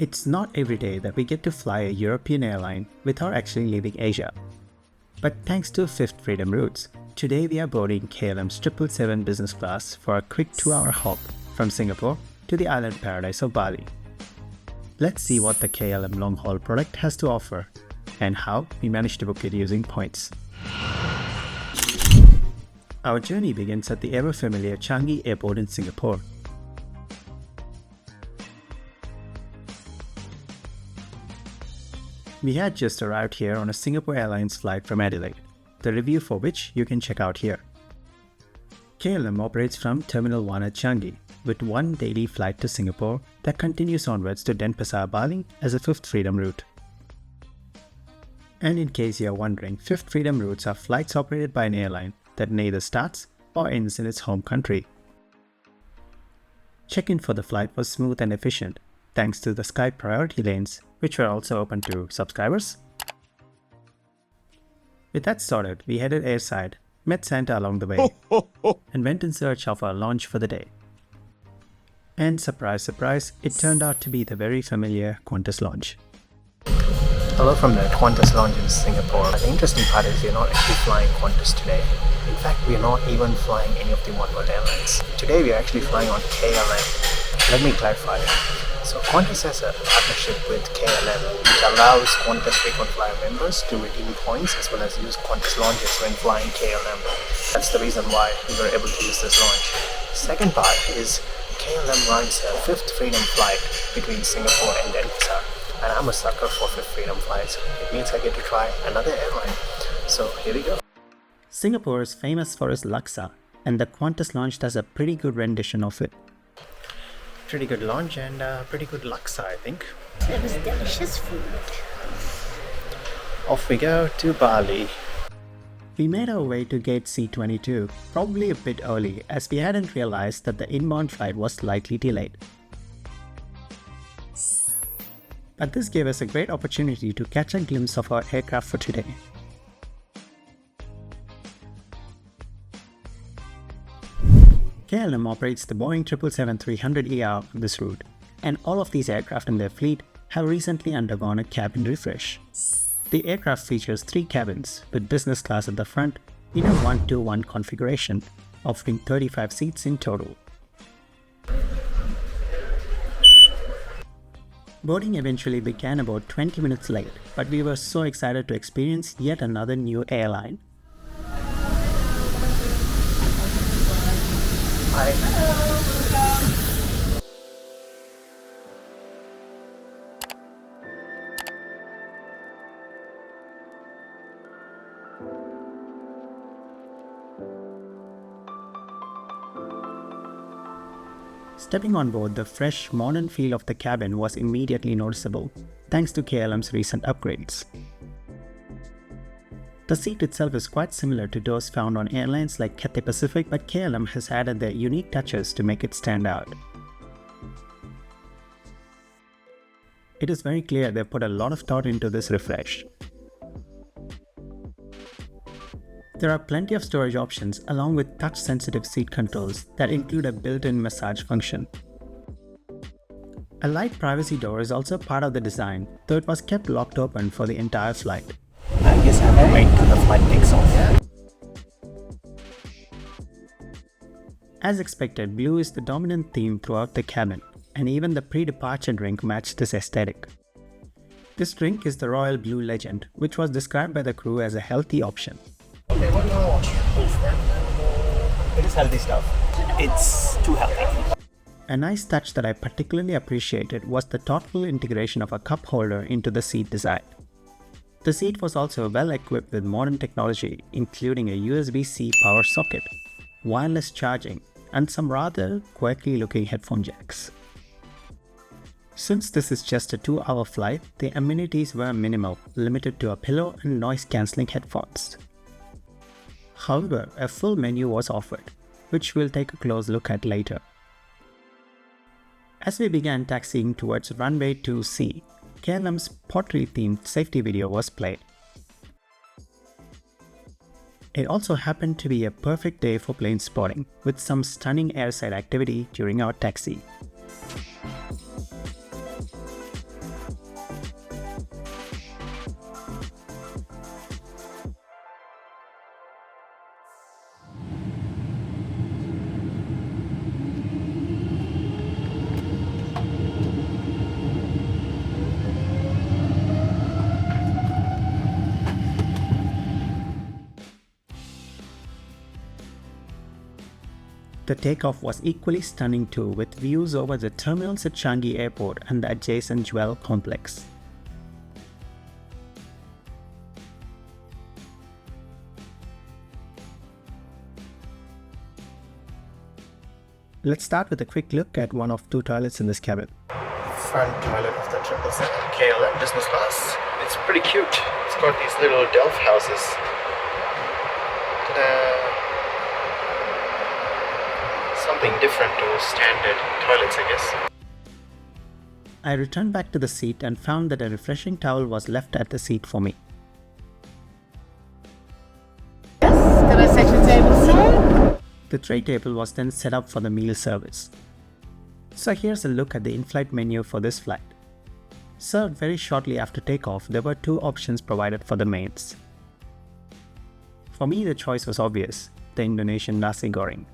It's not every day that we get to fly a European airline without actually leaving Asia. But thanks to Fifth Freedom Routes, today we are boarding KLM's 777 business class for a quick 2-hour hop from Singapore to the island paradise of Bali. Let's see what the KLM long-haul product has to offer and how we managed to book it using points. Our journey begins at the ever-familiar Changi Airport in Singapore. We had just arrived here on a Singapore Airlines flight from Adelaide, the review for which you can check out here. KLM operates from Terminal 1 at Changi, with one daily flight to Singapore that continues onwards to Denpasar Bali as a Fifth Freedom route. And in case you are wondering, Fifth Freedom routes are flights operated by an airline that neither starts or ends in its home country. Check-in for the flight was smooth and efficient, thanks to the Sky priority lanes, which were also open to subscribers. With that sorted, we headed airside, met Santa along the way, and went in search of our lounge for the day. And surprise, surprise, it turned out to be the very familiar Qantas lounge. Hello from the Qantas lounge in Singapore. The interesting part is we're not actually flying Qantas today. In fact, we're not even flying any of the Oneworld airlines. Today we are actually flying on KLM. Let me clarify. So Qantas has a partnership with KLM, which allows Qantas frequent flyer members to redeem points as well as use Qantas lounges when flying KLM. That's the reason why we were able to use this lounge. Second part is KLM runs a Fifth Freedom flight between Singapore and Denpasar. And I'm a sucker for Fifth Freedom flights. It means I get to try another airline. So here we go. Singapore is famous for its laksa, and the Qantas lounge does a pretty good rendition of it. Pretty good lounge and pretty good laksa, I think. It was delicious food. Off we go to Bali. We made our way to gate C22, probably a bit early as we hadn't realized that the inbound flight was slightly delayed. But this gave us a great opportunity to catch a glimpse of our aircraft for today. KLM operates the Boeing 777-300ER on this route, and all of these aircraft in their fleet have recently undergone a cabin refresh. The aircraft features 3 cabins, with business class at the front in a 1-to-1 configuration, offering 35 seats in total. Boarding eventually began about 20 minutes late, but we were so excited to experience yet another new airline. Stepping on board, the fresh, modern feel of the cabin was immediately noticeable, thanks to KLM's recent upgrades. The seat itself is quite similar to those found on airlines like Cathay Pacific, but KLM has added their unique touches to make it stand out. It is very clear they've put a lot of thought into this refresh. There are plenty of storage options along with touch-sensitive seat controls that include a built-in massage function. A light privacy door is also part of the design, though it was kept locked open for the entire flight. I guess I have to wait till the flight takes off. As expected, blue is the dominant theme throughout the cabin, and even the pre-departure drink matched this aesthetic. This drink is the Royal Blue Legend, which was described by the crew as a healthy option. Okay, what do you want? It is healthy stuff. It's too healthy. A nice touch that I particularly appreciated was the thoughtful integration of a cup holder into the seat design. The seat was also well equipped with modern technology, including a USB-C power socket, wireless charging, and some rather quirky looking headphone jacks. Since this is just a 2-hour flight, the amenities were minimal, limited to a pillow and noise-cancelling headphones. However, a full menu was offered, which we'll take a close look at later. As we began taxiing towards runway 2C, KLM's pottery-themed safety video was played. It also happened to be a perfect day for plane spotting, with some stunning airside activity during our taxi. The takeoff was equally stunning too, with views over the terminals at Changi Airport and the adjacent Jewel complex. Let's start with a quick look at one of two toilets in this cabin. Front toilet of the 777 KLM business class. It's pretty cute. It's got these little delft houses. Ta-da! Something different to standard toilets, I guess. I returned back to the seat and found that a refreshing towel was left at the seat for me. Yes, can I set your table, sir? The tray table was then set up for the meal service. So here's a look at the in-flight menu for this flight. Served very shortly after takeoff, there were two options provided for the mains. For me, the choice was obvious, the Indonesian nasi goreng,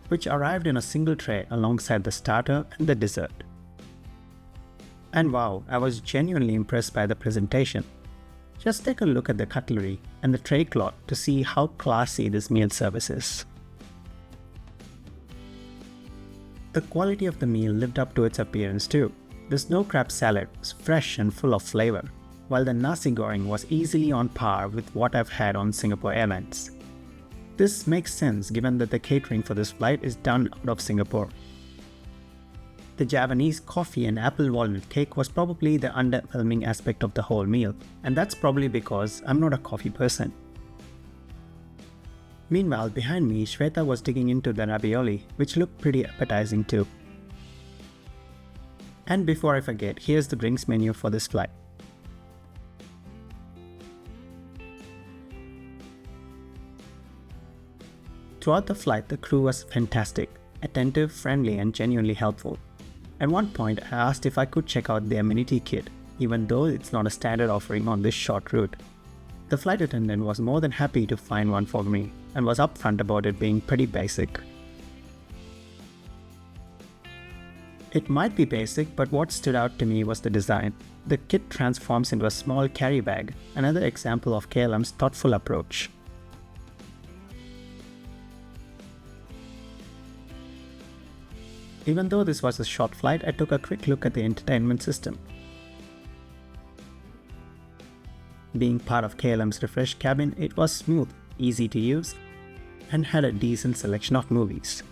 which arrived in a single tray alongside the starter and the dessert. And wow, I was genuinely impressed by the presentation. Just take a look at the cutlery and the tray cloth to see how classy this meal service is. The quality of the meal lived up to its appearance too. The snow crab salad was fresh and full of flavor, while the nasi goreng was easily on par with what I've had on Singapore Airlines. This makes sense given that the catering for this flight is done out of Singapore. The Javanese coffee and apple walnut cake was probably the underwhelming aspect of the whole meal, and that's probably because I'm not a coffee person. Meanwhile, behind me, Shweta was digging into the ravioli, which looked pretty appetizing too. And before I forget, here's the drinks menu for this flight. Throughout the flight, the crew was fantastic, attentive, friendly, and genuinely helpful. At one point, I asked if I could check out the amenity kit, even though it's not a standard offering on this short route. The flight attendant was more than happy to find one for me and was upfront about it being pretty basic. It might be basic, but what stood out to me was the design. The kit transforms into a small carry bag, another example of KLM's thoughtful approach. Even though this was a short flight, I took a quick look at the entertainment system. Being part of KLM's refreshed cabin, it was smooth, easy to use, and had a decent selection of movies.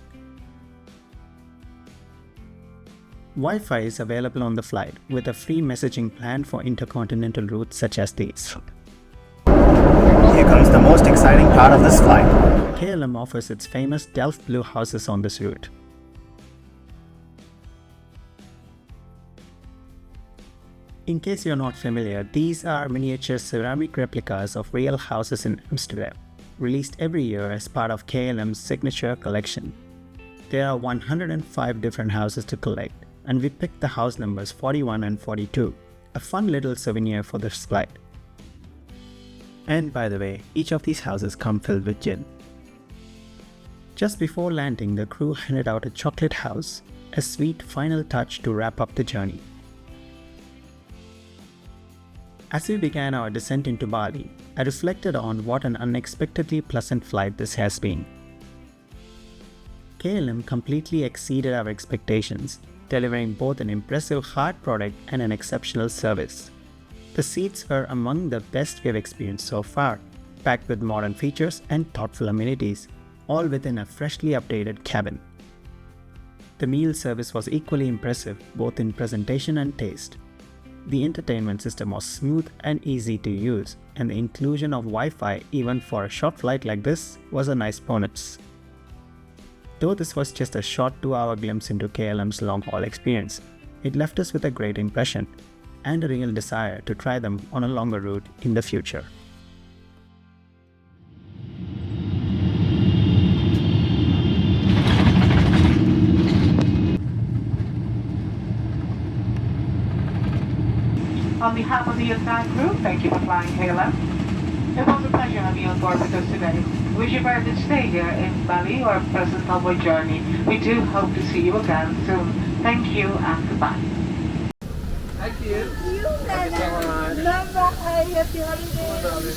Wi-Fi is available on the flight, with a free messaging plan for intercontinental routes such as these. Here comes the most exciting part of this flight. KLM offers its famous Delft blue houses on this route. In case you're not familiar, these are miniature ceramic replicas of real houses in Amsterdam, released every year as part of KLM's signature collection. There are 105 different houses to collect, and we picked the house numbers 41 and 42, a fun little souvenir for this flight. And by the way, each of these houses come filled with gin. Just before landing, the crew handed out a chocolate house, a sweet final touch to wrap up the journey. As we began our descent into Bali, I reflected on what an unexpectedly pleasant flight this has been. KLM completely exceeded our expectations, delivering both an impressive hard product and an exceptional service. The seats were among the best we've experienced so far, packed with modern features and thoughtful amenities, all within a freshly updated cabin. The meal service was equally impressive, both in presentation and taste. The entertainment system was smooth and easy to use, and the inclusion of Wi-Fi even for a short flight like this was a nice bonus. Though this was just a short 2-hour glimpse into KLM's long-haul experience, it left us with a great impression and a real desire to try them on a longer route in the future. On behalf of the entire crew, thank you for flying KLM. It was a pleasure having you on board with us today. We wish you a very good stay here in Bali or a pleasant subway journey. We do hope to see you again soon. Thank you and goodbye. Thank you. Thank you so much. Bye-bye. Happy holidays. 1 dollar.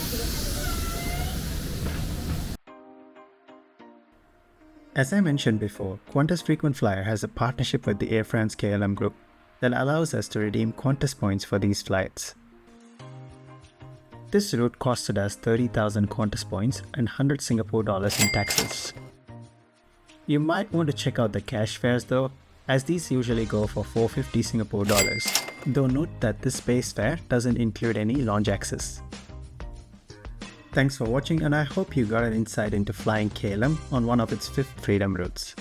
As I mentioned before, Qantas Frequent Flyer has a partnership with the Air France KLM group that allows us to redeem Qantas points for these flights. This route costed us 30,000 Qantas points and 100 Singapore dollars in taxes. You might want to check out the cash fares though, as these usually go for 450 Singapore dollars, though note that this base fare doesn't include any lounge access. Thanks for watching, and I hope you got an insight into flying KLM on one of its 5th freedom routes.